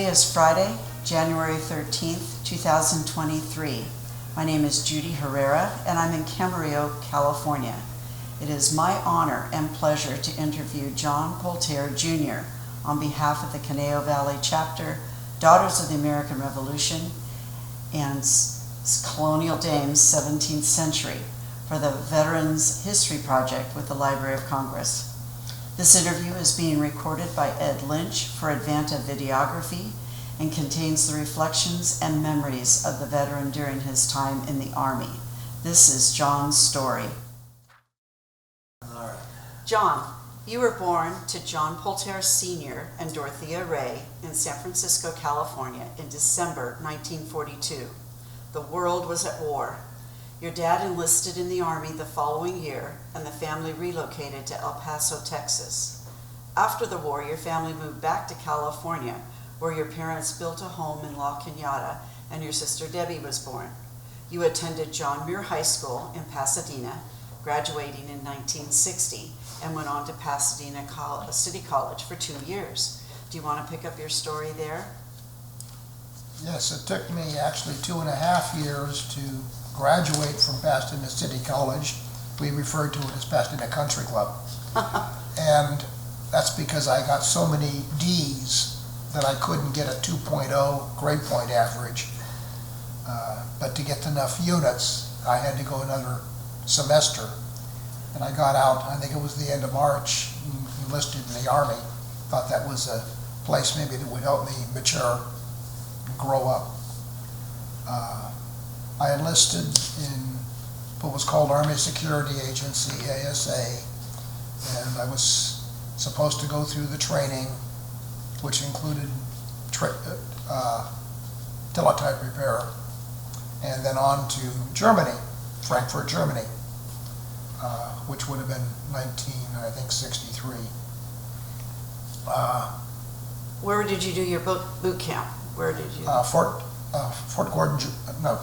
Today is Friday, January 13th, 2023. My name is Judy Herrera, and I'm in Camarillo, California. It is my honor and pleasure to interview John Poltere Jr. on behalf of the Conejo Valley Chapter, Daughters of the American Revolution, and Colonial Dames 17th Century for the Veterans History Project with the Library of Congress. This interview is being recorded by Ed Lynch for Advanta Videography and contains the reflections and memories of the veteran during his time in the Army. This is John's story. All right. John, you were born to John Poltere Sr. and Dorothea Ray in San Francisco, California in December 1942. The world was at war. Your dad enlisted in the Army the following year, and the family relocated to El Paso, Texas. After the war, your family moved back to California, where your parents built a home in La Cañada, and your sister Debbie was born. You attended John Muir High School in Pasadena, graduating in 1960, and went on to Pasadena City College for 2 years. Do you want to pick up your story there? Yes, it took me actually 2.5 years to graduate from Pasadena City College. We referred to it as Pasadena Country Club. And that's because I got so many D's that I couldn't get a 2.0 grade point average. But to get enough units, I had to go another semester. And I got out, I think it was the end of March, enlisted in the Army. Thought that was a place maybe that would help me mature and grow up. I enlisted in what was called Army Security Agency, ASA, and I was supposed to go through the training, which included teletype repair, and then on to Germany, Frankfurt, Germany, which would have been 1963. Where did you do your boot camp? Where did you? Fort Gordon, no.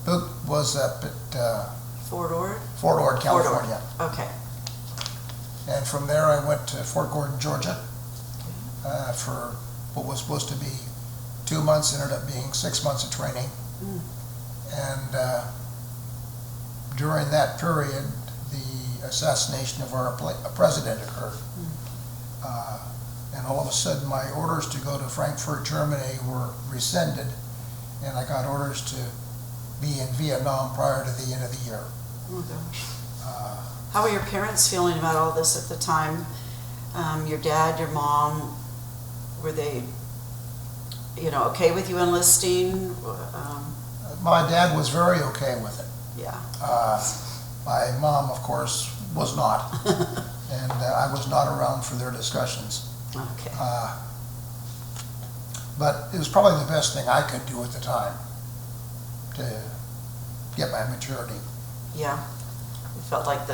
Boot was up at Fort Ord? Fort Ord, California. Fort Ord. Okay. And from there I went to Fort Gordon, Georgia for what was supposed to be 2 months, ended up being 6 months of training. And during that period, the assassination of our president occurred. And all of a sudden my orders to go to Frankfurt, Germany were rescinded, and I got orders to be in Vietnam prior to the end of the year. Oh gosh. How were your parents feeling about all this at the time? Your dad, your mom, were they, okay with you enlisting? My dad was very okay with it. Yeah. My mom, of course, was not. And I was not around for their discussions. Okay. But it was probably the best thing I could do at the time to get my maturity. Yeah. You felt like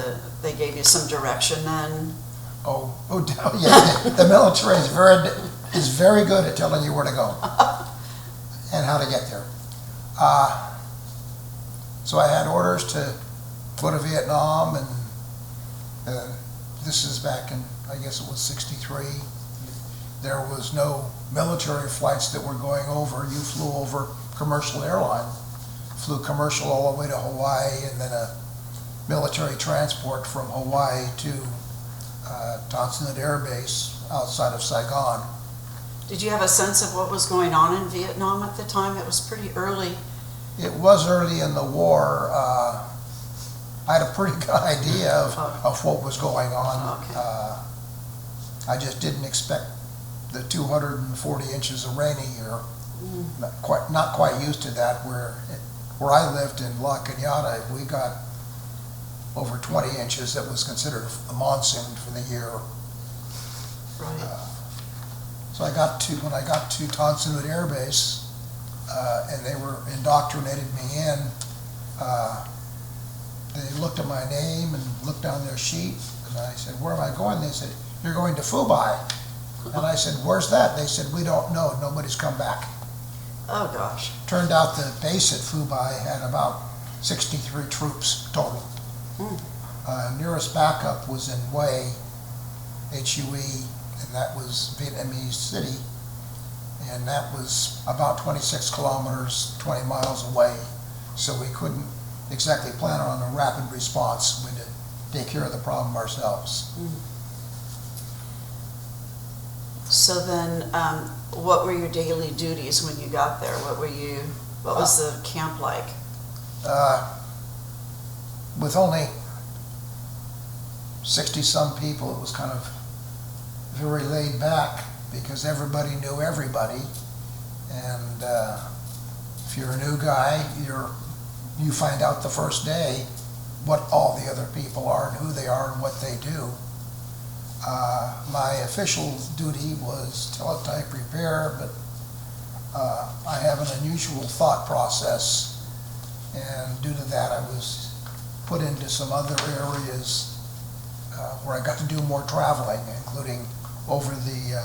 they gave you some direction then? Oh yeah. The military is very good at telling you where to go and how to get there. So I had orders to go to Vietnam, and this is back in, I guess it was 63. There was no military flights that were going over. You flew over commercial airline. Flew commercial all the way to Hawaii, and then a military transport from Hawaii to Tonson Air Base outside of Saigon. Did you have a sense of what was going on in Vietnam at the time? It was pretty early. It was early in the war. I had a pretty good idea of what was going on. Okay. I just didn't expect the 240 inches of rain a year. Not quite used to that. Where I lived in La Cañada, we got over 20 inches. That was considered a monsoon for the year. Right. So when I got to Tonson Air Base, and they were indoctrinated me in, they looked at my name and looked down their sheet, and I said, "Where am I going?" They said, "You're going to Fubai." And I said, "Where's that?" They said, "We don't know. Nobody's come back." Oh gosh. Turned out the base at Fubai had about 63 troops total. Nearest backup was in Hue, Hue, and that was Vietnamese city. and that was about 26 kilometers, 20 miles away. So we couldn't exactly plan on a rapid response. We had to take care of the problem ourselves. So then, what were your daily duties when you got there? What was the camp like? With only 60-some people, it was kind of very laid back because everybody knew everybody. And if you're a new guy, you find out the first day what all the other people are and who they are and what they do. My official duty was teletype repair, but I have an unusual thought process, and due to that I was put into some other areas where I got to do more traveling, including over the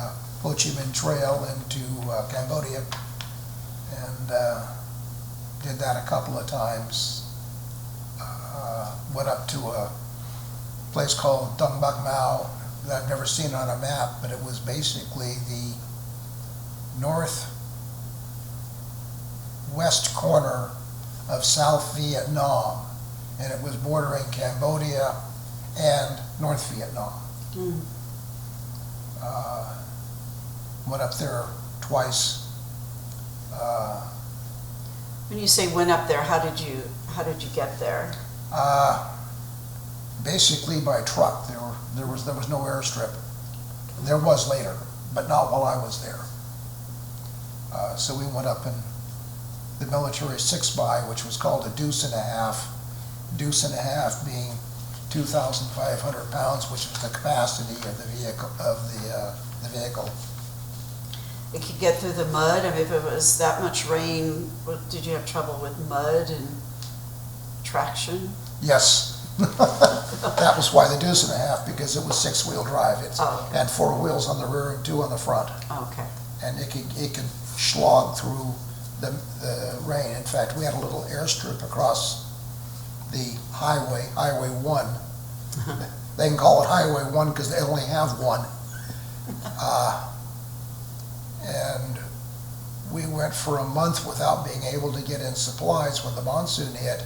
Ho Chi Minh Trail into Cambodia, and did that a couple of times. Went up to a place called Dong Bak Mao that I've never seen on a map, but it was basically the northwest corner of South Vietnam, and it was bordering Cambodia and North Vietnam. Went up there twice. When you say went up there, how did you get there? Basically by truck. There was no airstrip. There was later, but not while I was there. So we went up in the military 6x, which was called a deuce and a half. Deuce and a half being 2,500 pounds, which was the capacity of the vehicle. It could get through the mud. I mean, if it was that much rain, did you have trouble with mud and traction? Yes. That was why the deuce and a half, because it was 6-wheel drive. It had 4 wheels on the rear and 2 on the front. Okay. And it could slog through the rain. In fact, we had a little airstrip across the Highway 1. They can call it Highway 1 because they only have one. And we went for a month without being able to get in supplies when the monsoon hit,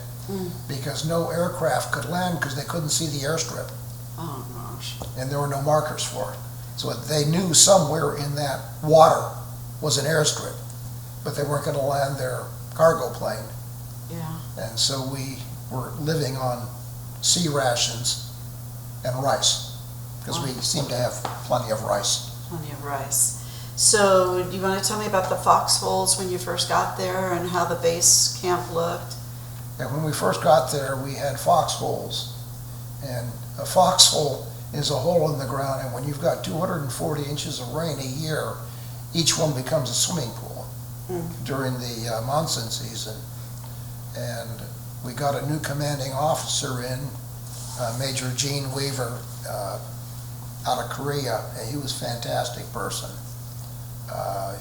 because no aircraft could land because they couldn't see the airstrip. Oh gosh. And there were no markers for it. So they knew somewhere in that water was an airstrip, but they weren't going to land their cargo plane. Yeah. And so we were living on sea rations and rice, because we seemed to have plenty of rice. Plenty of rice. So do you want to tell me about the foxholes when you first got there and how the base camp looked? And when we first got there, we had foxholes. And a foxhole is a hole in the ground, and when you've got 240 inches of rain a year, each one becomes a swimming pool during the monsoon season. And we got a new commanding officer in, Major Gene Weaver, out of Korea, and he was a fantastic person.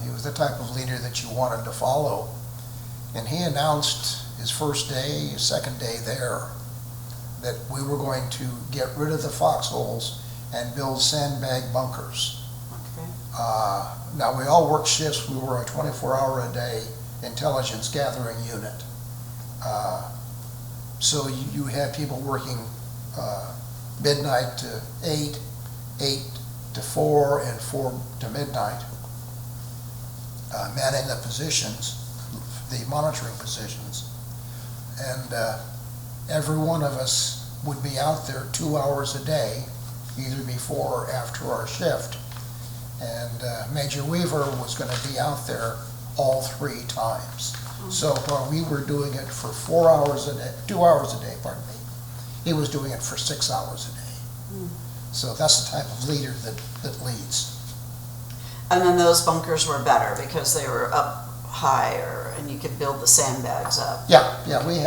He was the type of leader that you wanted to follow. And he announced his first day, his second day there, that we were going to get rid of the foxholes and build sandbag bunkers. Okay. Now, we all worked shifts. We were a 24-hour-a-day intelligence gathering unit. So you had people working midnight to 8, 8 to 4, and 4 to midnight, manning the positions, the monitoring positions. And every one of us would be out there 2 hours a day, either before or after our shift. And Major Weaver was going to be out there all 3 times. So while we were doing it for 4 hours a day, 2 hours a day, pardon me, he was doing it for 6 hours a day. So that's the type of leader that leads. And then those bunkers were better because they were up higher and you could build the sandbags up. Yeah, we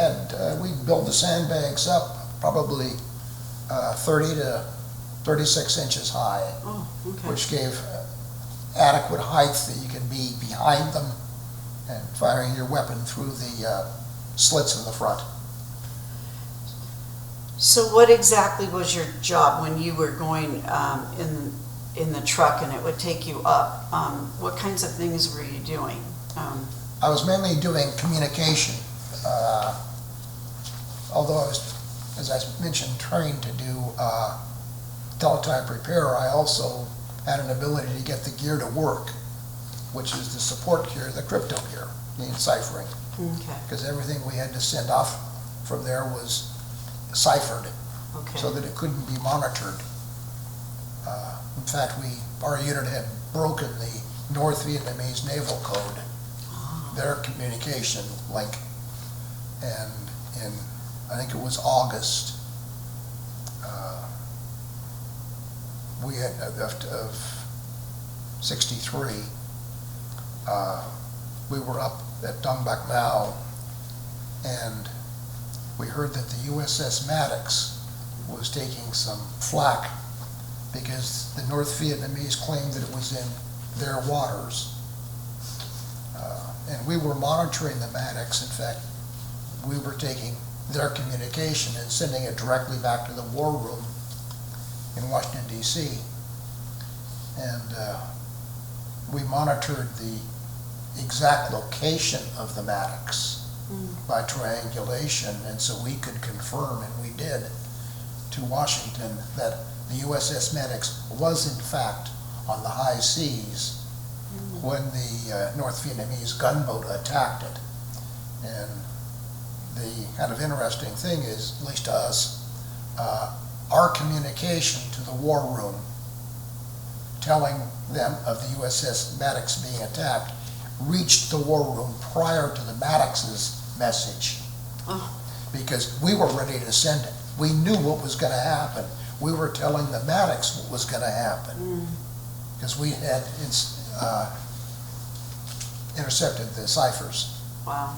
built the sandbags up probably 30 to 36 inches high, which gave adequate height that you could be behind them and firing your weapon through the slits in the front. So what exactly was your job when you were going in the truck and it would take you up. What kinds of things were you doing? I was mainly doing communication, although I was, as I mentioned, trained to do teletype repair. I also had an ability to get the gear to work, which is the support gear, the crypto gear, the ciphering. Okay. Because everything we had to send off from there was ciphered, Okay. so that it couldn't be monitored. In fact, our unit had broken the North Vietnamese Naval Code, their communication link, and in, I think it was August, we had of 63, we were up at Dong Bac Mao, and we heard that the USS Maddox was taking some flack because the North Vietnamese claimed that it was in their waters. And we were monitoring the Maddox. In fact, we were taking their communication and sending it directly back to the war room in Washington, D.C. And we monitored the exact location of the Maddox by triangulation, and so we could confirm, and we did, to Washington that the USS Maddox was in fact on the high seas when the North Vietnamese gunboat attacked it. And the kind of interesting thing is, at least to us, our communication to the war room telling them of the USS Maddox being attacked reached the war room prior to the Maddox's message. Because we were ready to send it. We knew what was going to happen. We were telling the Maddox what was going to happen. Because we had intercepted the ciphers. Wow.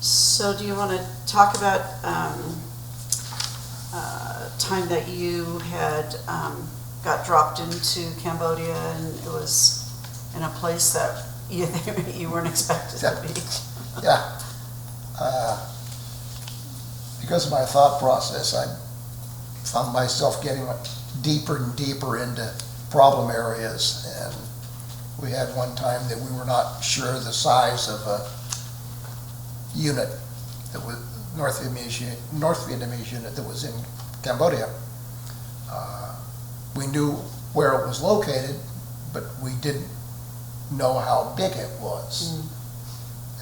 So do you want to talk about time that you had got dropped into Cambodia and it was in a place that you weren't expected to be? Yeah. Because of my thought process, I found myself getting deeper and deeper into problem areas, and we had one time that we were not sure the size of a unit that was North Vietnamese unit that was in Cambodia. We knew where it was located, but we didn't know how big it was.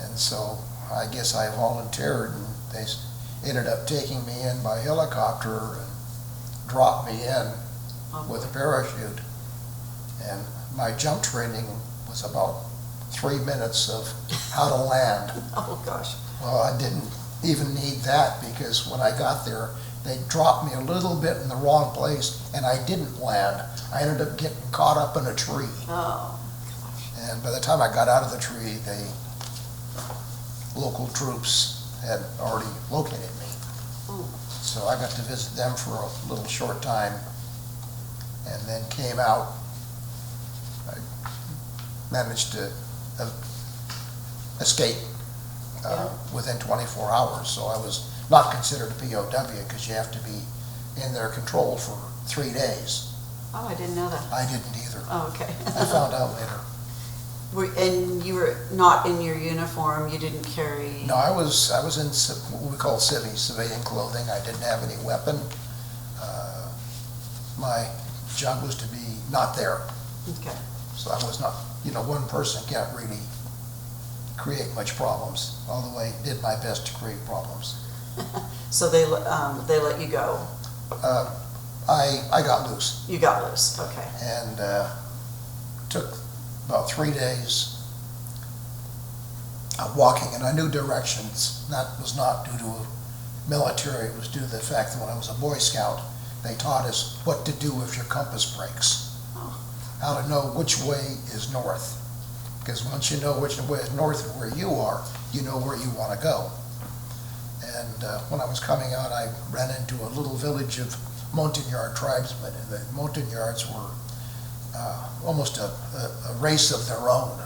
And so I guess I volunteered, and they ended up taking me in by helicopter and dropped me in with a parachute. And my jump training was about 3 minutes of how to land. Oh gosh. Well, I didn't even need that, because when I got there, they dropped me a little bit in the wrong place and I didn't land. I ended up getting caught up in a tree. Oh gosh. And by the time I got out of the tree, the local troops had already located me. So I got to visit them for a little short time and then came out. I managed to escape within 24 hours, so I was not considered a POW because you have to be in their control for 3 days. Oh, I didn't know that. I didn't either. Oh, okay. I found out later. And you were not in your uniform, you didn't carry... No, I was in what we call civilian clothing. I didn't have any weapon. My job was to be not there. Okay. So I was not, one person can't really create much problems, although I did my best to create problems. So they let you go? I got loose. You got loose, okay. And took about 3 days of walking, and I knew directions. That was not due to military, it was due to the fact that when I was a Boy Scout, they taught us what to do if your compass breaks. How to know which way is north. Because once you know which way is north and where you are, you know where you want to go. And when I was coming out, I ran into a little village of Montagnard tribesmen, and the Montagnards were almost a race of their own.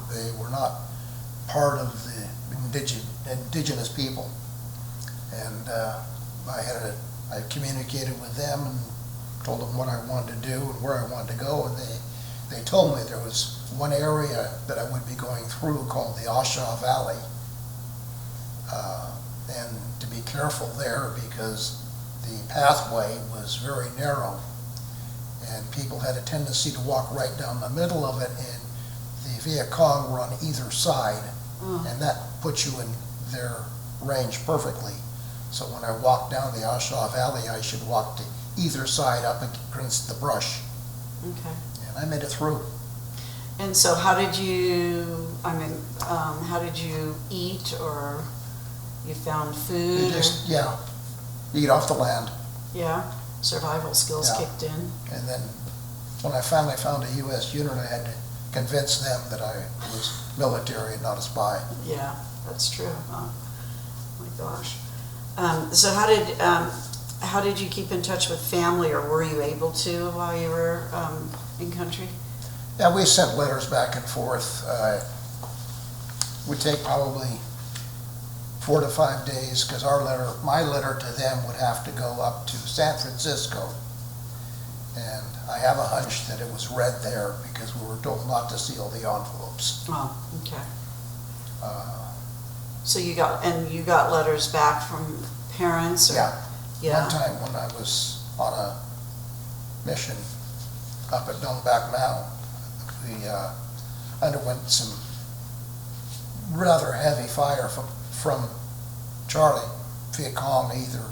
They were not part of the indigenous people. And I communicated with them and told them what I wanted to do and where I wanted to go, and they told me there was one area that I would be going through called the Oshaw Valley, and to be careful there because the pathway was very narrow, and people had a tendency to walk right down the middle of it, and the Viet Cong were on either side, and that puts you in their range perfectly. So when I walked down the Oshaw Valley, I should walk to either side up against the brush. Okay. And I made it through. And so how did you, how did you eat, or you found food? You just, eat off the land. Yeah, survival skills kicked in. And then when I finally found a U.S. unit, I had to convince them that I was military and not a spy. Yeah, that's true. Oh my gosh. So how did you keep in touch with family, or were you able to while you were in country? Yeah, we sent letters back and forth. Would take probably 4 to 5 days, because my letter to them would have to go up to San Francisco. And I have a hunch that it was read there because we were told not to seal the envelopes. Oh, okay. So you got letters back from parents? Or? Yeah. One time when I was on a mission up at Dong Bac Mao, we underwent some rather heavy fire from Charlie, Viet Cong either,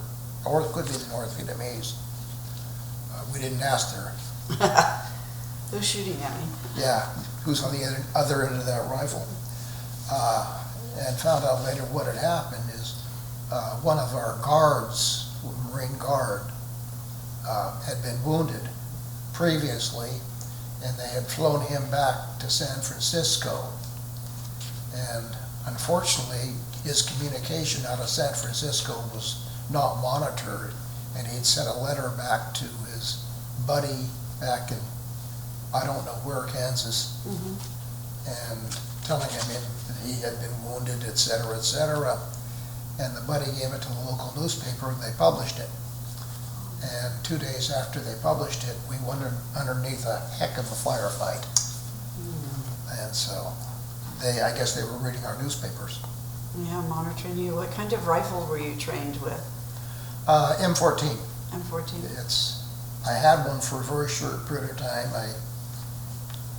or it could be the North Vietnamese. We didn't ask there. Who's shooting at me? Yeah, who's on the other end of that rifle. And found out later what had happened is one of our guards, Marine guard, had been wounded previously, and they had flown him back to San Francisco. And unfortunately, his communication out of San Francisco was not monitored, and he'd sent a letter back to his buddy back in, I don't know where, Kansas, and telling him that he had been wounded, et cetera, et cetera. And the buddy gave it to the local newspaper, and they published it. And 2 days after they published it, we went underneath a heck of a firefight. And so I guess they were reading our newspapers. Yeah, monitoring you. What kind of rifle were you trained with? M14. M14? I had one for a very short period of time.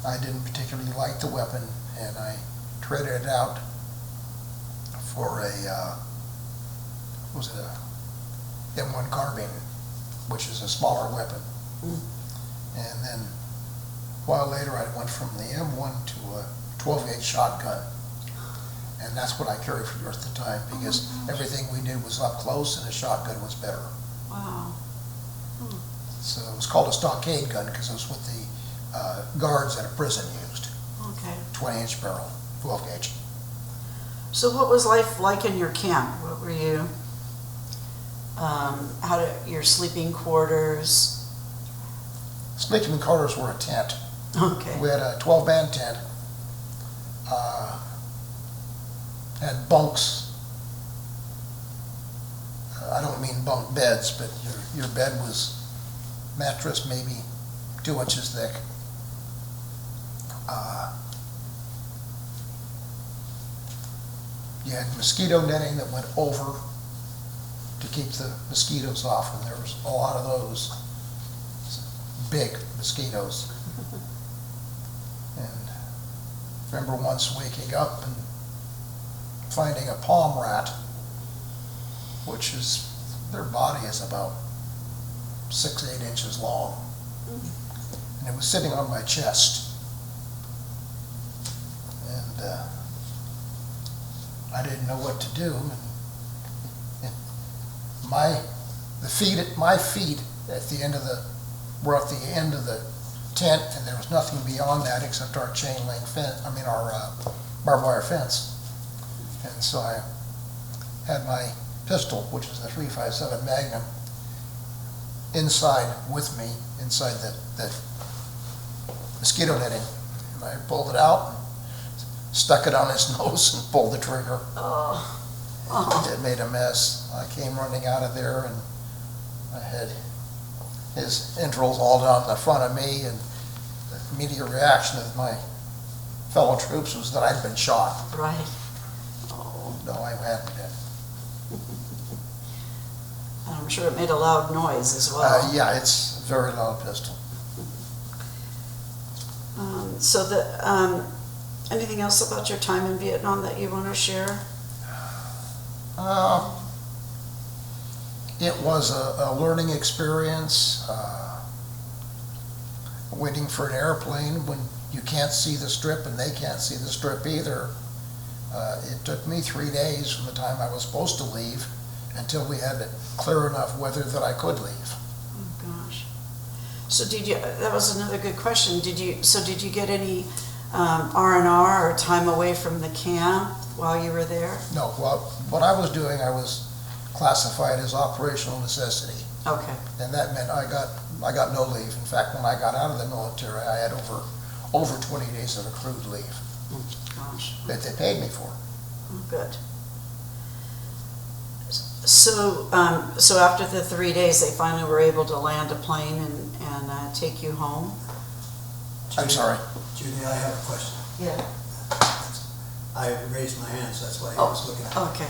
I didn't particularly like the weapon, and I traded it out for a M1 carbine, which is a smaller weapon. And then a while later, I went from the M1 to a 12-gauge shotgun. And that's what I carried for the rest of the time, because everything we did was up close, and a shotgun was better. Wow. So it was called a stockade gun because it was what the guards at a prison used. Okay. 20-inch barrel, 12-gauge. So what was life like in your camp? What were you, your sleeping quarters? Sleeping quarters were a tent. Okay. We had a 12-man tent. Had bunks. I don't mean bunk beds, but your bed was mattress maybe 2 inches thick. You had mosquito netting that went over to keep the mosquitoes off, and there was a lot of those big mosquitoes. And I remember once waking up and finding a palm rat, which is, their body is about 6-8 inches long, and it was sitting on my chest, and I didn't know what to do. And my feet at the end of were at the end of the tent, and there was nothing beyond that except our chain link fence. Our barbed wire fence. And so I had my pistol, which is the .357 Magnum, inside with me, inside the mosquito netting. And I pulled it out, and stuck it on his nose, and pulled the trigger. It made a mess. I came running out of there, and I had his entrails all down in the front of me, and the immediate reaction of my fellow troops was that I'd been shot. Right. Oh. No, I hadn't been. And I'm sure it made a loud noise as well. Yeah, it's a very loud pistol. Anything else about your time in Vietnam that you want to share? It was a learning experience, waiting for an airplane when you can't see the strip and they can't see the strip either. It took me 3 days from the time I was supposed to leave until we had clear enough weather that I could leave. Oh gosh. So that was another good question. Did you get any R&R or time away from the camp while you were there? No, well, what I was doing, I was classified as operational necessity. Okay. And that meant I got no leave. In fact, when I got out of the military, I had over 20 days of accrued leave. Oh, gosh. That they paid me for. Oh, good. So after the 3 days, they finally were able to land a plane and take you home? I'm sorry. Judy, I have a question. Yeah. I raised my hand, so that's why I was looking at it. Okay.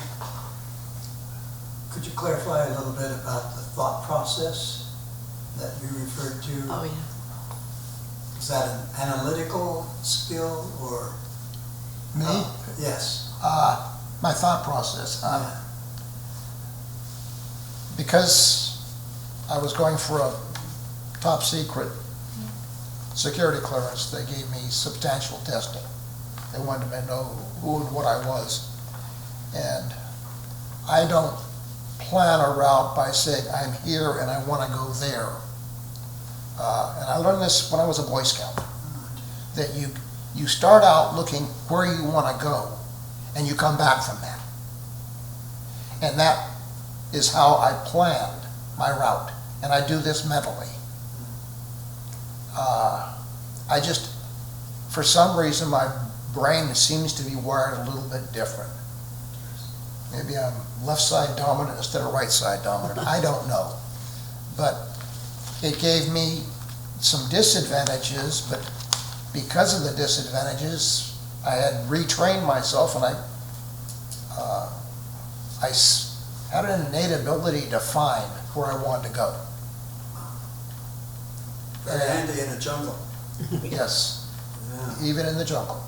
Could you clarify a little bit about the thought process that you referred to? Oh, yeah. Is that an analytical skill or? Me? Yes. My thought process. Yeah. Because I was going for a top secret security clearance, they gave me substantial testing. They wanted to know who and what I was. And I don't plan a route by saying, I'm here and I want to go there. And I learned this when I was a Boy Scout, that you start out looking where you want to go, and you come back from that. And that is how I planned my route, and I do this mentally. I just, for some reason, my brain seems to be wired a little bit different. Maybe I'm left side dominant instead of right side dominant. I don't know. But it gave me some disadvantages, but because of the disadvantages, I had retrained myself, and I had an innate ability to find where I wanted to go. Very handy in a jungle. Yes, Yeah. even in the jungle.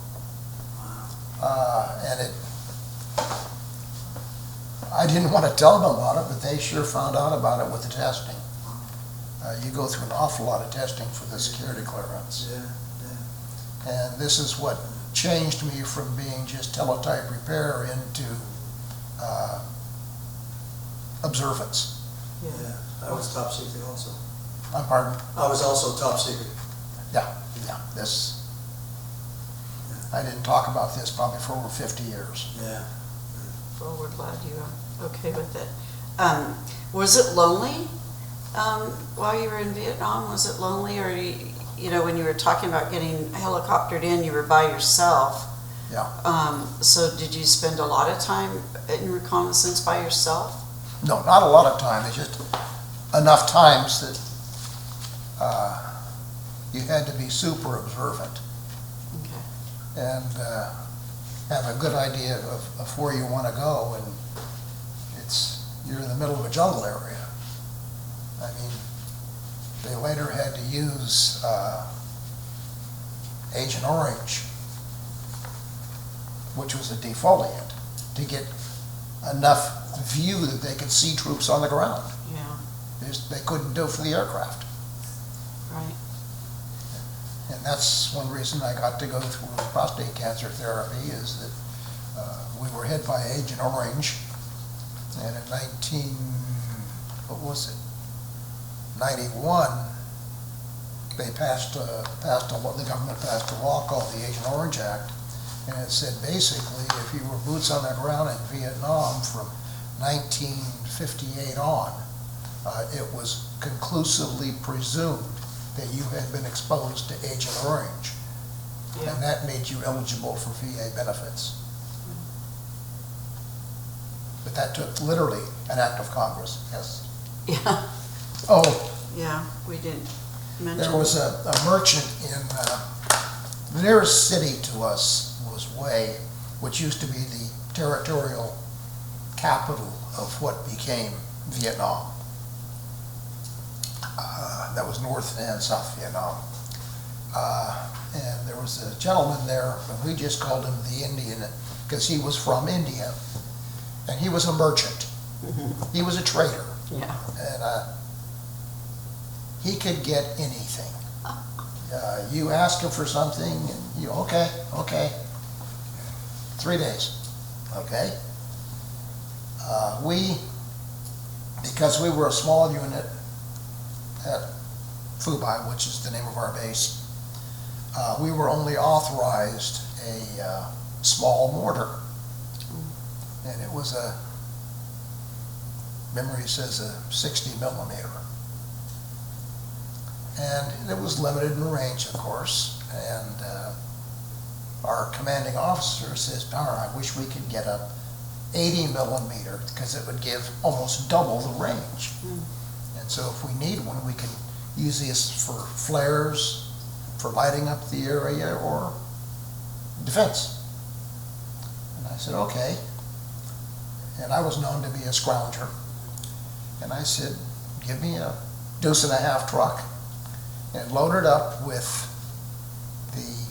And I didn't want to tell them about it, but they sure found out about it with the testing. You go through an awful lot of testing for the security clearance. Yeah. And this is what changed me from being just teletype repair into observance. Yeah. I was top secret also. Pardon? I was also top secret. Yeah, this, I didn't talk about this probably for over 50 years. Yeah. Well, we're glad you are okay with it. Was it lonely while you were in Vietnam? Was it lonely, or when you were talking about getting helicoptered in, you were by yourself? Yeah. So did you spend a lot of time in reconnaissance by yourself? No, not a lot of time. It's just enough times that you had to be super observant. Okay. And have a good idea of where you want to go, and you're in the middle of a jungle area. I mean, they later had to use Agent Orange, which was a defoliant, to get enough view that they could see troops on the ground. Yeah. They couldn't do it for the aircraft. Right. And that's one reason I got to go through prostate cancer therapy, is that we were hit by Agent Orange, and in 91, they the government passed a law called the Agent Orange Act, and it said basically if you were boots on the ground in Vietnam from 1958 on, it was conclusively presumed that you had been exposed to Agent Orange, Yeah. and that made you eligible for VA benefits. But that took literally an act of Congress, yes. Yeah. Oh, Yeah, we didn't mention. There was a merchant in, the nearest city to us was Hue, which used to be the territorial capital of what became Vietnam. That was North and South Vietnam. And there was a gentleman there, and we just called him the Indian because he was from India, and he was a merchant. He was a trader, Yeah. and he could get anything. You ask him for something, and you, okay. 3 days, okay? Because we were a small unit at Fubai, which is the name of our base, we were only authorized a small mortar. And it was memory says a 60 millimeter. And it was limited in range, of course. And our commanding officer says, I wish we could get a 80 millimeter because it would give almost double the range. And so if we need one, we can use this for flares, for lighting up the area, or defense. And I said, okay. And I was known to be a scrounger. And I said, give me a 1.5 truck and load it up with the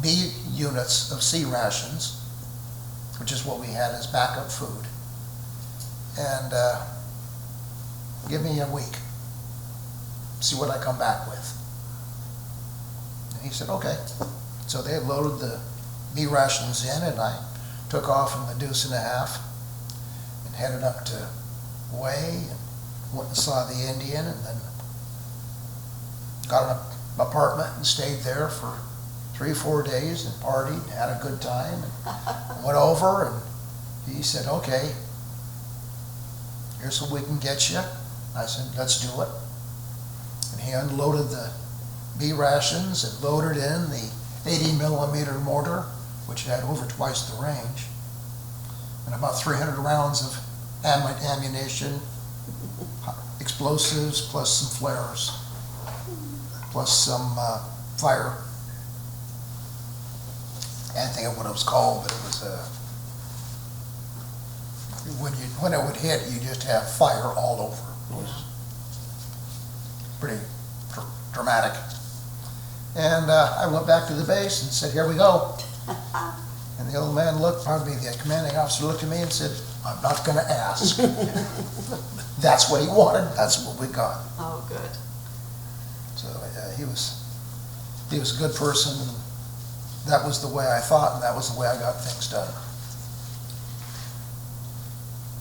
B units of C rations, which is what we had as backup food, and give me a week, see what I come back with. And he said, okay. So they loaded the B rations in, and I took off in the 1.5 and headed up to Hue and went and saw the Indian, and then got an apartment and stayed there for 3-4 days and partied and had a good time, and went over, and he said, okay, here's what we can get you. I said, let's do it. And he unloaded the B rations and loaded in the 80 millimeter mortar, which had over twice the range, and about 300 rounds of ammunition, explosives, plus some flares, plus some fire. I can't think of what it was called, but it was when it would hit, you just have fire all over. It was pretty dramatic. And I went back to the base and said, here we go. And the old man the commanding officer looked at me and said, I'm not going to ask. That's what he wanted, that's what we got. Oh, good. So he was a good person. And that was the way I thought, and that was the way I got things done.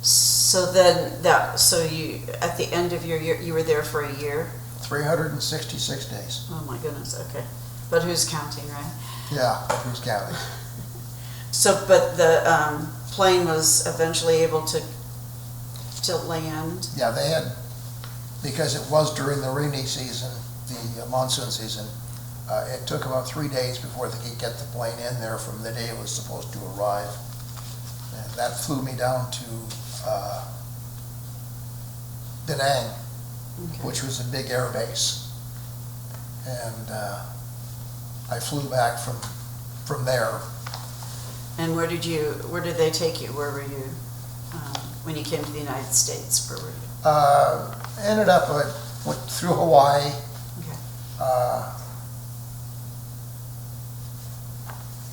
So then so you, at the end of your year, you were there for a year? 366 days. Oh my goodness, okay. But who's counting, right? Yeah, who's counting? So, but the plane was eventually able to land? Yeah, they had, because it was during the rainy season, the monsoon season, it took about 3 days before they could get the plane in there from the day it was supposed to arrive. And that flew me down to Da Nang, Okay. which was a big air base. And I flew back from there. And where did they take you? Where were you when you came to the United States? Where were you? Ended up, went through Hawaii. Okay.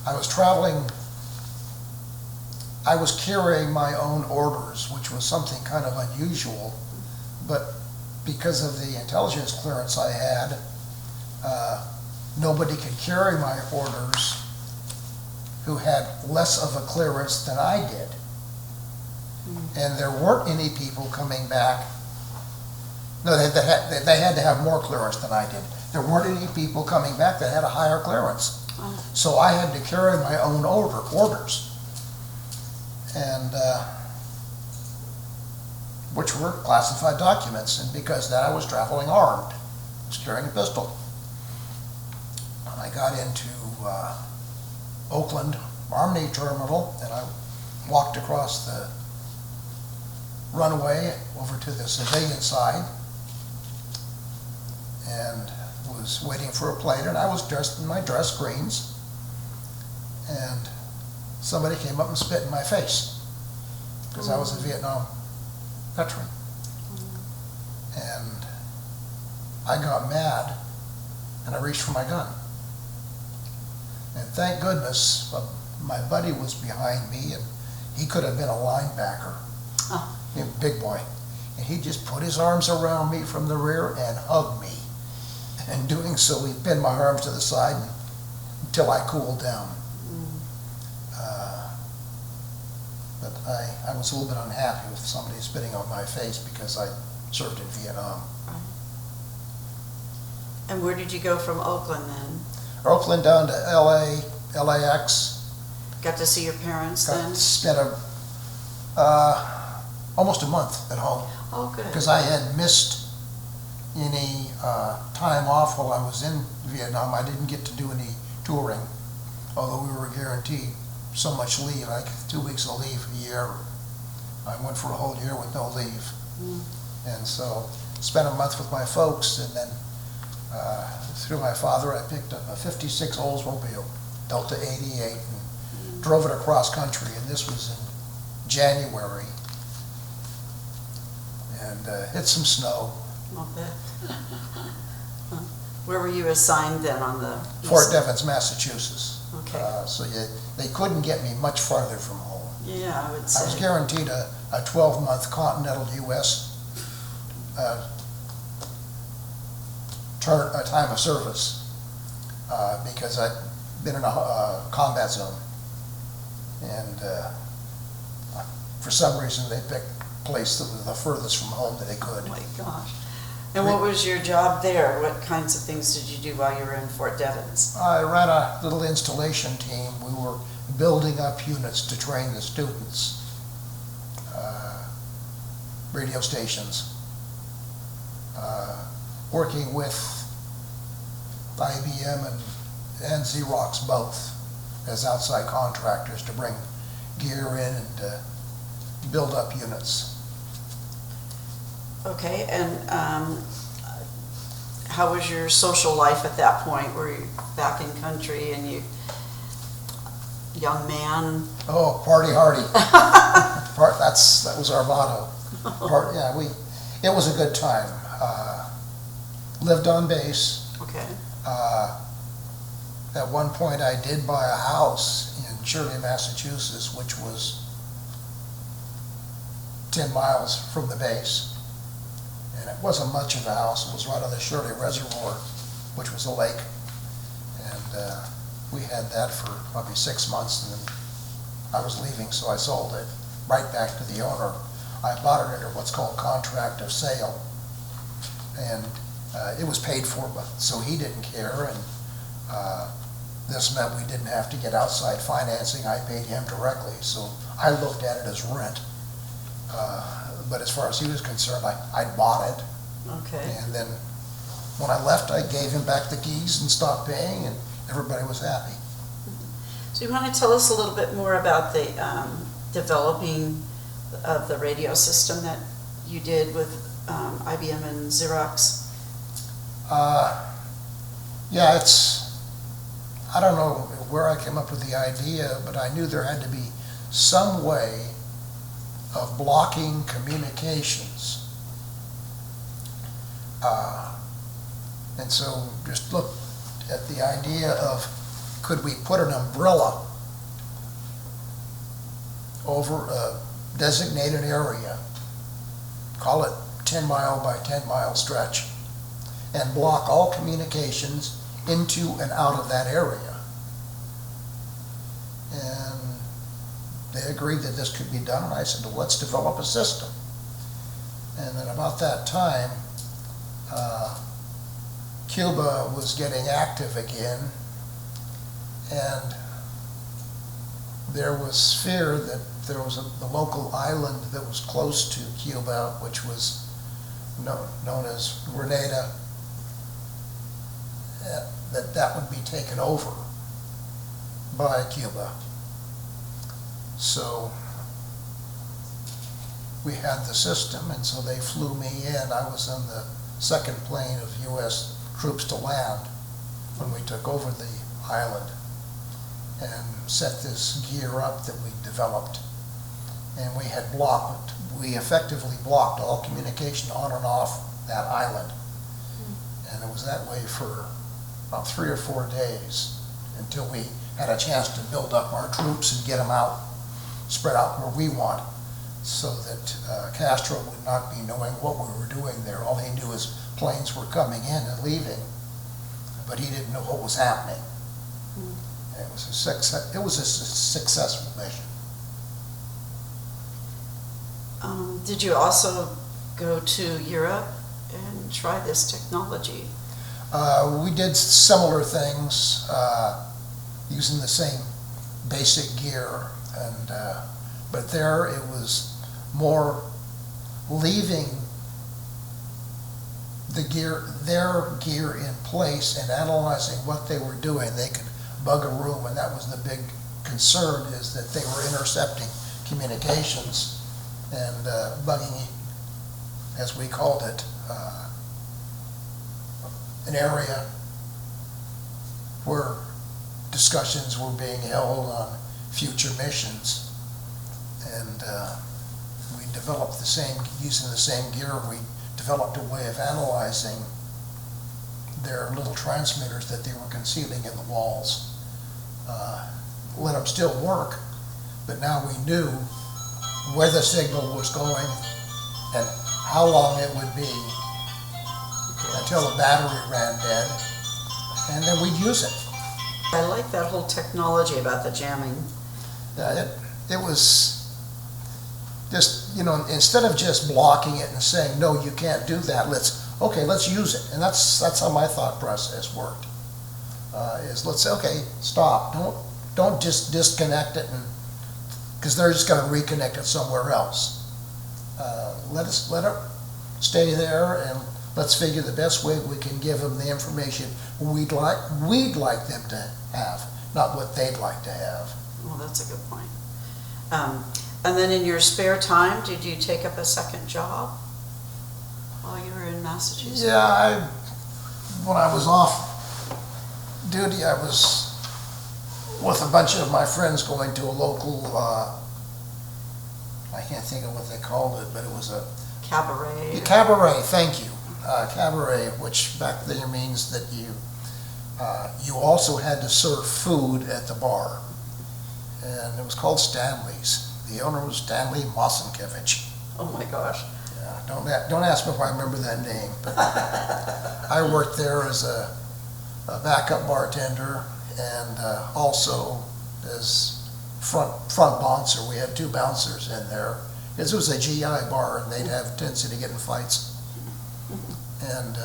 I was traveling, I was carrying my own orders, which was something kind of unusual, but because of the intelligence clearance I had, nobody could carry my orders who had less of a clearance than I did. And there weren't any people coming back. No, they had to have more clearance than I did. There weren't any people coming back that had a higher clearance. Oh. So I had to carry my own orders, and which were classified documents. And because of that, I was traveling armed. I was carrying a pistol. And I got into Oakland Army Terminal, and I walked across the runway over to the civilian side. and was waiting for a plane, and I was dressed in my dress greens, and somebody came up and spit in my face because I was a Vietnam veteran. And I got mad and I reached for my gun. And thank goodness my buddy was behind me, and he could have been a linebacker, a big boy. And he just put his arms around me from the rear and hugged me. And doing so, he pinned my arms to the side until I cooled down. But I was a little bit unhappy with somebody spitting on my face because I served in Vietnam. And where did you go from Oakland then? Oakland down to LA, LAX. Got to see your parents then? Spent almost a month at home. Oh, good. Because I had missed any time off while I was in Vietnam. I didn't get to do any touring, although we were guaranteed so much leave, like 2 weeks of leave a year. I went for a whole year with no leave. And so spent a month with my folks, and then through my father I picked up a 56 Oldsmobile Delta 88 and drove it across country, and this was in January, and hit some snow. I'll bet. Where were you assigned then on the east? Fort Devens, Massachusetts. Okay. So they couldn't get me much farther from home. Yeah, I would say. I was guaranteed a 12-month continental U.S. Time of service because I'd been in a combat zone, and for some reason they picked a place that was the furthest from home that they could. Oh my gosh. And what was your job there? What kinds of things did you do while you were in Fort Devens? I ran a little installation team. We were building up units to train the students, radio stations, working with IBM and Xerox both as outside contractors to bring gear in and build up units. Okay, and how was your social life at that point? Were you back in country and you, young man? Oh, party hardy. That was our motto. It was a good time. Lived on base. Okay. At one point I did buy a house in Shirley, Massachusetts, which was 10 miles from the base. And it wasn't much of a house. It was right on the Shirley Reservoir, which was a lake. And we had that for probably 6 months, and then I was leaving, so I sold it right back to the owner. I bought it under what's called contract of sale, and it was paid for, but so he didn't care, and this meant we didn't have to get outside financing. I paid him directly, so I looked at it as rent. But as far as he was concerned, I bought it. Okay. And then when I left, I gave him back the keys and stopped paying, and everybody was happy. So you want to tell us a little bit more about the developing of the radio system that you did with IBM and Xerox? Yeah, I don't know where I came up with the idea, but I knew there had to be some way of blocking communications. And so just looked at the idea of, could we put an umbrella over a designated area, call it 10 mile by 10 mile stretch, and block all communications into and out of that area. And they agreed that this could be done, and I said, well, let's develop a system. And then about that time, Cuba was getting active again, and there was fear that there was the local island that was close to Cuba, which was known as Grenada, that would be taken over by Cuba. So we had the system, and so they flew me in. I was on the second plane of U.S. troops to land when we took over the island and set this gear up that we developed. And we effectively blocked all communication on and off that island. And it was that way for about 3 or 4 days until we had a chance to build up our troops and get them out, spread out where we want, so that Castro would not be knowing what we were doing there. All he knew is planes were coming in and leaving, but he didn't know what was happening. And it was a successful mission. Did you also go to Europe and try this technology? We did similar things using the same basic gear, and but there it was more leaving their gear in place and analyzing what they were doing. They could bug a room, and that was the big concern, is that they were intercepting communications and bugging, as we called it, an area where discussions were being held on future missions. And we developed using the same gear, we developed a way of analyzing their little transmitters that they were concealing in the walls. Let them still work, but now we knew where the signal was going and how long it would be until the battery ran dead, and then we'd use it. I like that whole technology about the jamming. It was just, instead of just blocking it and saying, no, you can't do that, let's use it. And that's how my thought process worked. Let's say, okay, stop. Don't just disconnect it, because they're just going to reconnect it somewhere else. Let it stay there, and let's figure the best way we can give them the information we'd like them to have, not what they'd like to have. Well, that's a good point. And then in your spare time, did you take up a second job while you were in Massachusetts? Yeah, when I was off duty, I was with a bunch of my friends going to a local, I can't think of what they called it, but it was a Cabaret? Cabaret, thank you. Cabaret, which back there means that you also had to serve food at the bar. And it was called Stanley's. The owner was Stanley Mosenkiewicz. Oh my gosh. Yeah, don't ask me if I remember that name, but I worked there as a backup bartender and also as front bouncer. We had 2 bouncers in there. It was a GI bar, and they'd have a tendency to get in fights. And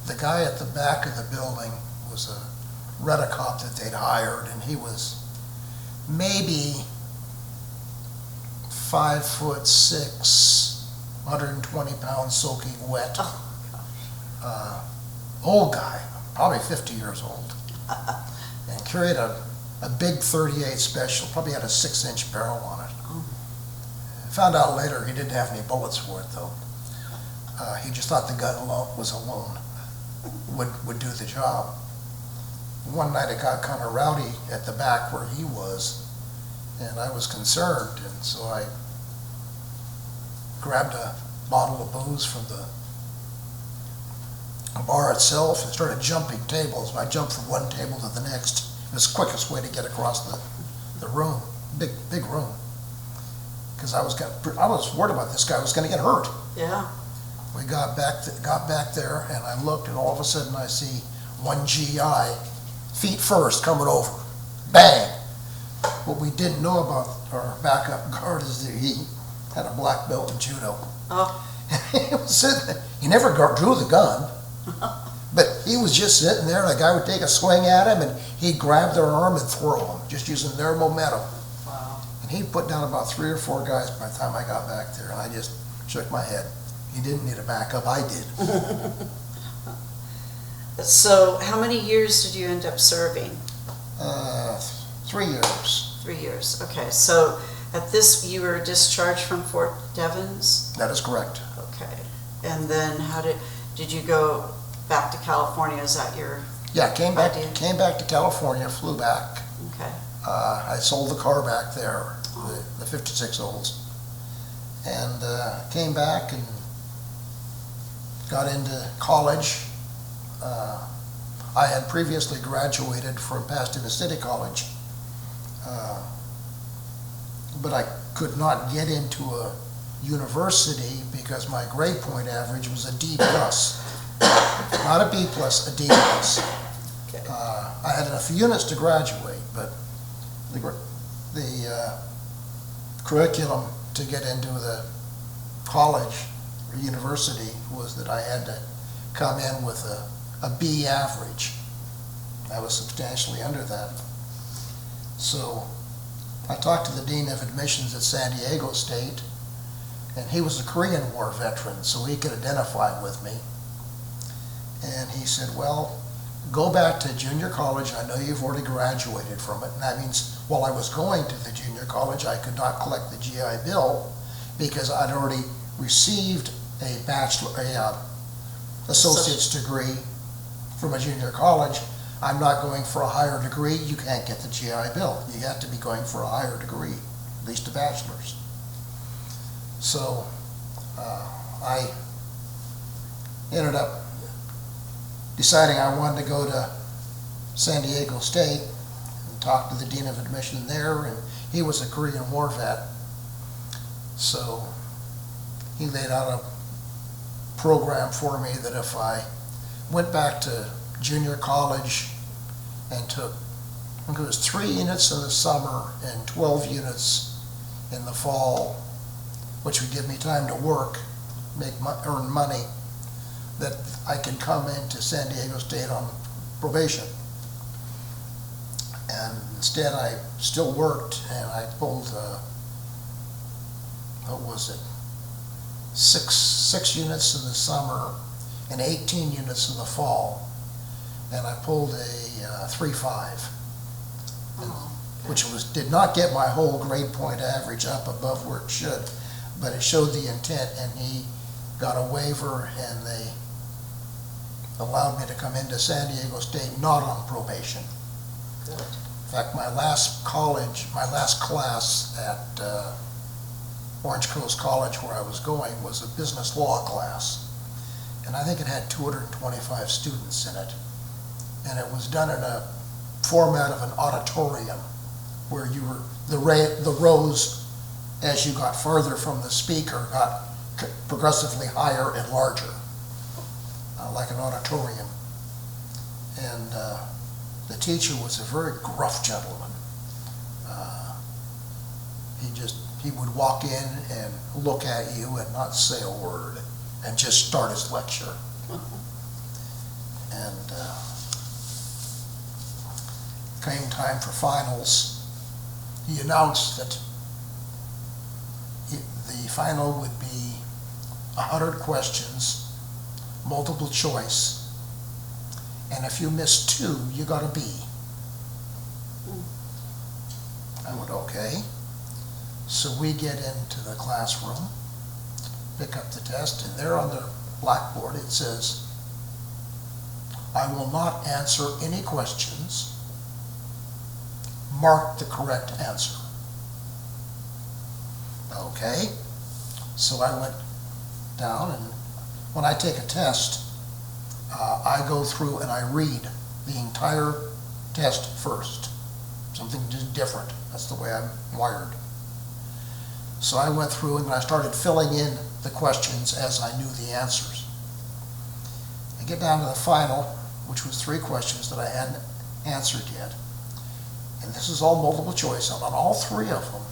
the guy at the back of the building was a rent-a-cop that they'd hired, and he was maybe 5'6", 120 pounds, soaking wet. Old guy, probably 50 years old, and carried a big .38 special, probably had a 6-inch barrel on it. Found out later he didn't have any bullets for it, though. He just thought the gun alone would do the job. One night it got kind of rowdy at the back where he was, and I was concerned, and so I grabbed a bottle of booze from the bar itself and started jumping tables. I jumped from one table to the next. It was the quickest way to get across the room, big room, because I was worried about this guy was going to get hurt. Yeah. We got back there, and I looked, and all of a sudden I see one GI, feet first, coming over. Bang! What we didn't know about our backup guard is that he had a black belt in judo. Oh. He was sitting there. He never drew the gun, but he was just sitting there, and a guy would take a swing at him, and he'd grab their arm and throw him, just using their momentum. Wow. And he put down about 3 or 4 guys by the time I got back there, and I just shook my head. He didn't need a backup, I did. So how many years did you end up serving? 3 years. 3 years, okay. So at this, you were discharged from Fort Devens? That is correct. Okay. And then how did you go back to California. Is that your Yeah, came back idea? to California, flew back. Okay. I sold the car back there, the 56 olds, and came back and got into college. I had previously graduated from Pasadena City College, but I could not get into a university because my grade point average was a D plus. Not a B plus, a D plus. Okay. I had enough units to graduate, but the curriculum to get into the college or university was that I had to come in with a B average. I was substantially under that. So I talked to the Dean of Admissions at San Diego State, and he was a Korean War veteran, so he could identify with me. And he said, well, go back to junior college. I know you've already graduated from it. And that means while I was going to the junior college, I could not collect the GI Bill because I'd already received a associate's degree from a junior college. I'm not going for a higher degree. You can't get the GI Bill. You have to be going for a higher degree, at least a bachelor's. So I ended up deciding I wanted to go to San Diego State and talk to the Dean of Admission there, and he was a Korean War vet. So he laid out a program for me that if I went back to junior college and took, I think it was 3 units in the summer and 12 units in the fall, which would give me time to work, earn money, that I could come into San Diego State on probation. And instead I still worked, and I pulled, what was it, six units in the summer and 18 units in the fall. And I pulled a 3.5, which did not get my whole grade point average up above where it should, but it showed the intent, and he got a waiver, and they allowed me to come into San Diego State not on probation. Good. In fact, my last class at Orange Coast College, where I was going, was a business law class. And I think it had 225 students in it. And it was done in a format of an auditorium, where the rows, as you got further from the speaker, got progressively higher and larger, like an auditorium. And the teacher was a very gruff gentleman. He would walk in and look at you and not say a word and just start his lecture. And came time for finals. He announced that the final would be 100 questions, multiple choice, and if you missed 2, you got a B. I went, okay. So we get into the classroom, pick up the test, and there on the blackboard it says, I will not answer any questions. Mark the correct answer. Okay. So I went down, and when I take a test, I go through and I read the entire test first. Something different. That's the way I'm wired. So I went through and I started filling in the questions as I knew the answers. I get down to the final, which was 3 questions that I hadn't answered yet. And this is all multiple choice, and on all 3 of them,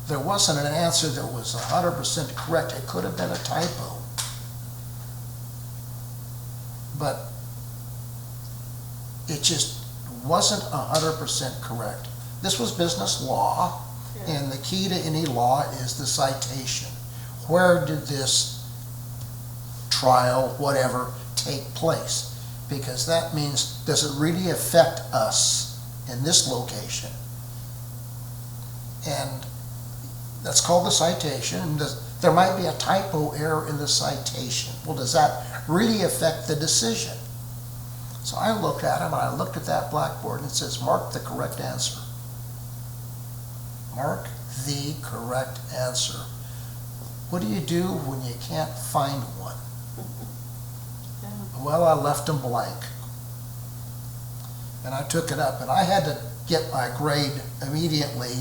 there wasn't an answer that was 100% correct. It could have been a typo. But it just wasn't 100% correct. This was business law, and the key to any law is the citation. Where did this trial, whatever, take place? Because that means, does it really affect us in this location? And that's called the citation. And there might be a typo error in the citation. Well, does that really affect the decision? So I looked at him, and I looked at that blackboard, and it says, mark the correct answer. Mark the correct answer. What do you do when you can't find one? Well, I left them blank. And I took it up, and I had to get my grade immediately,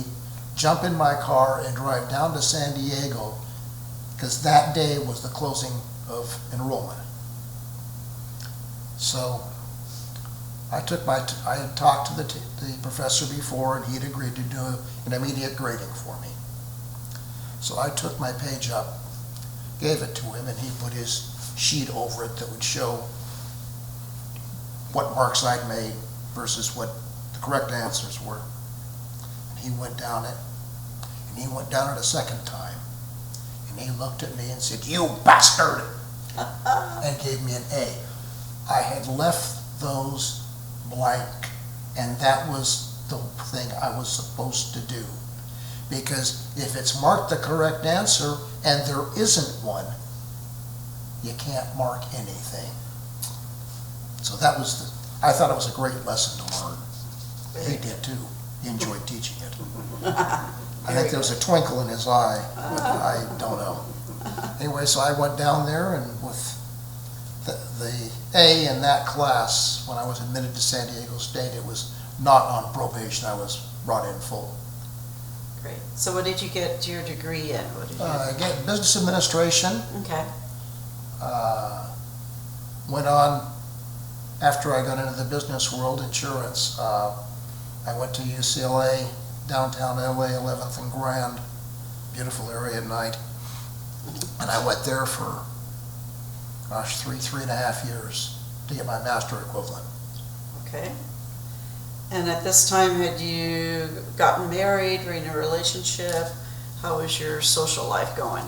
jump in my car, and drive down to San Diego, because that day was the closing of enrollment. So I had talked to the professor before, and he'd agreed to do an immediate grading for me. So I took my page up, gave it to him, and he put his sheet over it that would show what marks I'd made versus what the correct answers were. And he went down it, and he went down it a second time, and he looked at me and said, "You bastard!" and gave me an A. I had left those blank, and that was the thing I was supposed to do. Because if it's marked the correct answer and there isn't one, you can't mark anything. So that was I thought it was a great lesson to learn. He did too. He enjoyed teaching it. I think there was a twinkle in his eye, but I don't know. Anyway, so I went down there, and with the A in that class, when I was admitted to San Diego State, it was not on probation. I was brought in full. Great. So what did you get your degree in? What did you I got business administration. Okay. Went on, after I got into the business world, insurance. I went to UCLA, downtown LA, 11th and Grand, beautiful area at night. And I went there for, gosh, three and a half years to get my master equivalent. Okay. And at this time, had you gotten married, were you in a relationship? How was your social life going?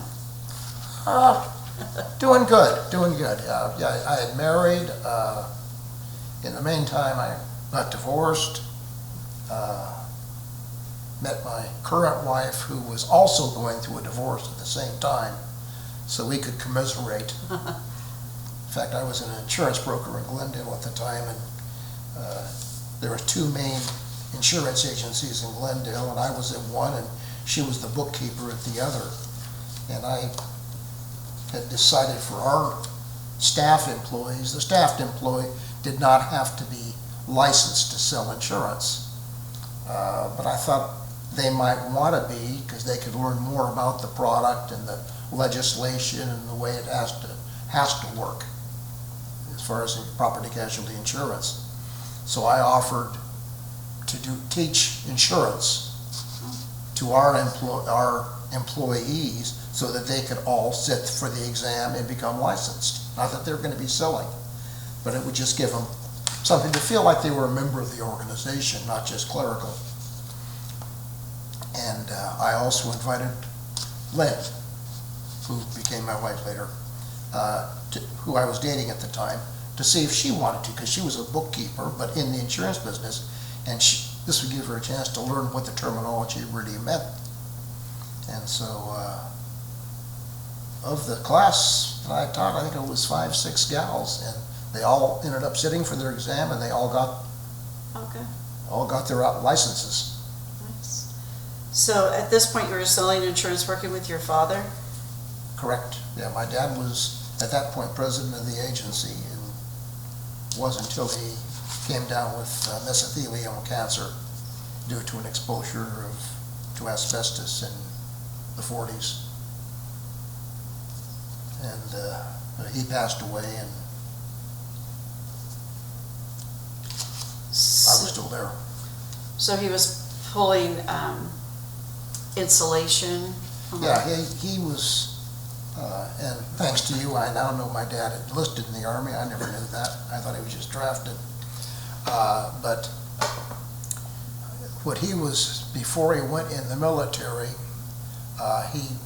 Doing good, doing good. Yeah, I had married. In the meantime, I got divorced. Met my current wife, who was also going through a divorce at the same time, so we could commiserate. In fact, I was an insurance broker in Glendale at the time, and there were two main insurance agencies in Glendale, and I was at one, and she was the bookkeeper at the other. And I had decided for our staff employees, the staffed employee did not have to be licensed to sell insurance. But I thought they might want to be, because they could learn more about the product and the legislation and the way it has to work as far as property casualty insurance. So I offered to teach insurance to our employees so that they could all sit for the exam and become licensed. Not that they're going to be selling, but it would just give them something to feel like they were a member of the organization, not just clerical. And I also invited Lynn, who became my wife later, who I was dating at the time, to see if she wanted to, because she was a bookkeeper, but in the insurance business, and this would give her a chance to learn what the terminology really meant. And so, of the class that I taught, I think it was 5, 6 gals, and they all ended up sitting for their exam, and they all got their licenses. Nice. So at this point, you were selling insurance, working with your father? Correct. Yeah, my dad was at that point president of the agency, and it wasn't until he came down with mesothelioma cancer due to an exposure to asbestos in the 40s. And he passed away, and I was still there. So he was pulling insulation? Yeah, he was, and thanks to you, I now know my dad had enlisted in the Army. I never knew that. I thought he was just drafted. But what he was, before he went in the military, he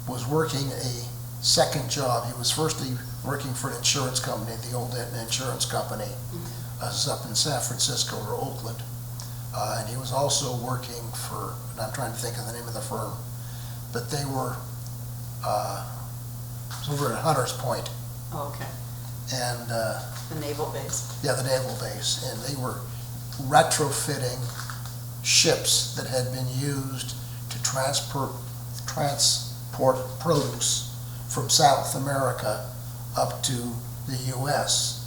was working a second job. He was firstly working for an insurance company, the old Aetna Insurance Company, up in San Francisco or Oakland. And he was also working for, and I'm trying to think of the name of the firm, but they were over at Hunter's Point. Oh, okay. And The naval base. yeah, the naval base, and they were retrofitting ships that had been used to transport produce from South America up to the U.S.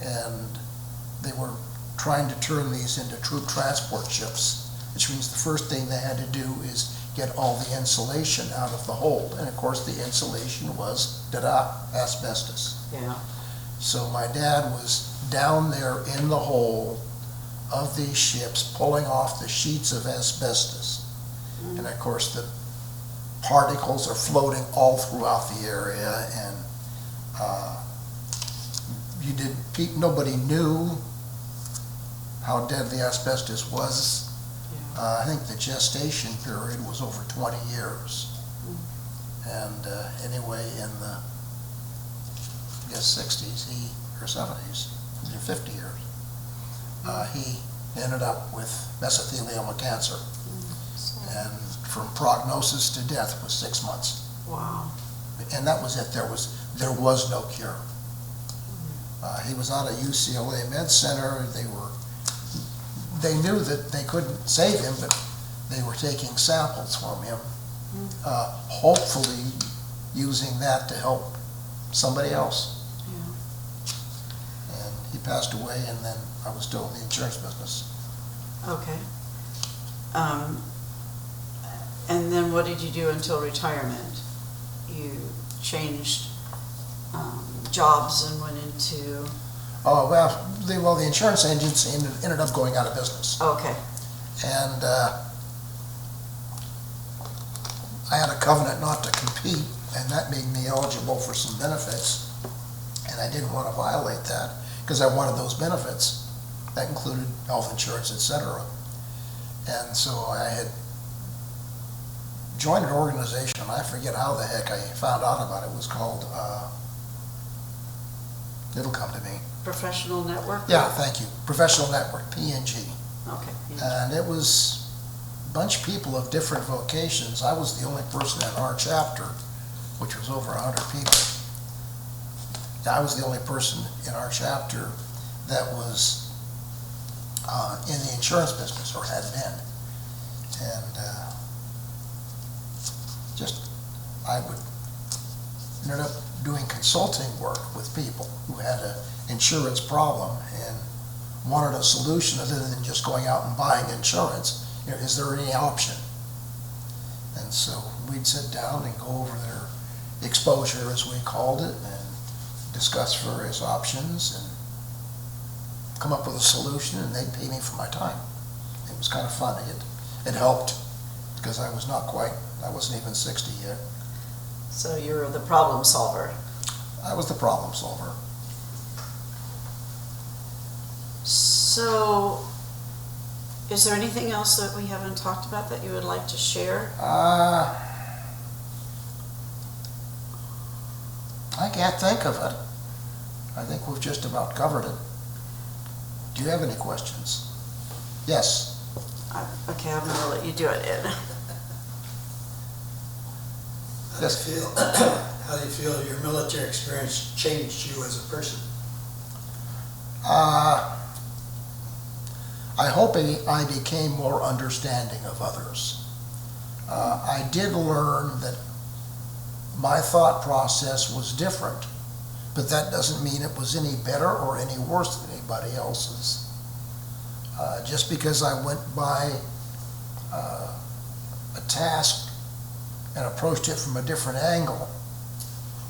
And they were trying to turn these into troop transport ships, which means the first thing they had to do is get all the insulation out of the hold. And of course, the insulation was, asbestos. Yeah. So my dad was down there in the hole of these ships, pulling off the sheets of asbestos. And of course, the particles are floating all throughout the area, and nobody knew how deadly asbestos was. I think the gestation period was over 20 years. And anyway, in the, I guess, 60s, or 70s, 50 years, he ended up with mesothelioma cancer. And from prognosis to death was 6 months. Wow. And that was it. There was no cure. He was out at UCLA Med Center. They knew that they couldn't save him, but they were taking samples from him, hopefully using that to help somebody else. Yeah. And he passed away, and then I was still in the insurance business. Okay. And then what did you do until retirement? You changed jobs and went into... Oh, well, the insurance agents ended up going out of business. Okay. And I had a covenant not to compete, and that made me eligible for some benefits. And I didn't want to violate that because I wanted those benefits. That included health insurance, etc. And so I had joined an organization, and I forget how the heck I found out about it. It was called, it'll come to me. Professional network? Yeah, thank you. Professional Network, PNG. Okay. And it was a bunch of people of different vocations. I was the only person in our chapter, which was over 100 people. I was the only person in our chapter that was in the insurance business, or had been. And I would ended up doing consulting work with people who had an insurance problem and wanted a solution other than just going out and buying insurance. You know, is there any option? And so we'd sit down and go over their exposure, as we called it, and discuss various options and come up with a solution, and they'd pay me for my time. It was kind of fun. It helped because I wasn't even 60 yet. So you're the problem solver. I was the problem solver. So, is there anything else that we haven't talked about that you would like to share? I can't think of it. I think we've just about covered it. Do you have any questions? Yes. Okay, I'm going to let you do it, Ed. Yes. How do you feel your military experience changed you as a person? I hope I became more understanding of others. I did learn that my thought process was different, but that doesn't mean it was any better or any worse than anybody else's. Just because I went by a task and approached it from a different angle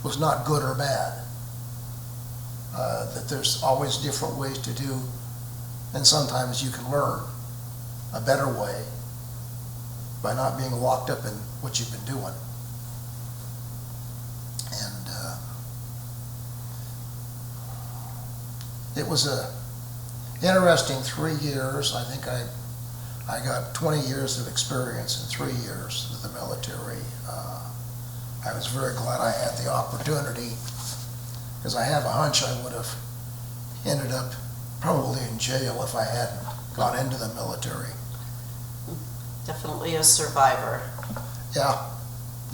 was not good or bad. That there's always different ways to do, and sometimes you can learn a better way by not being locked up in what you've been doing. And it was a interesting 3 years. I think I got 20 years of experience in 3 years of the military. I was very glad I had the opportunity, because I have a hunch I would have ended up probably in jail if I hadn't gone into the military. Definitely a survivor. Yeah,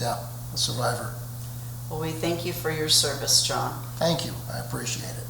a survivor. Well, we thank you for your service, John. Thank you, I appreciate it.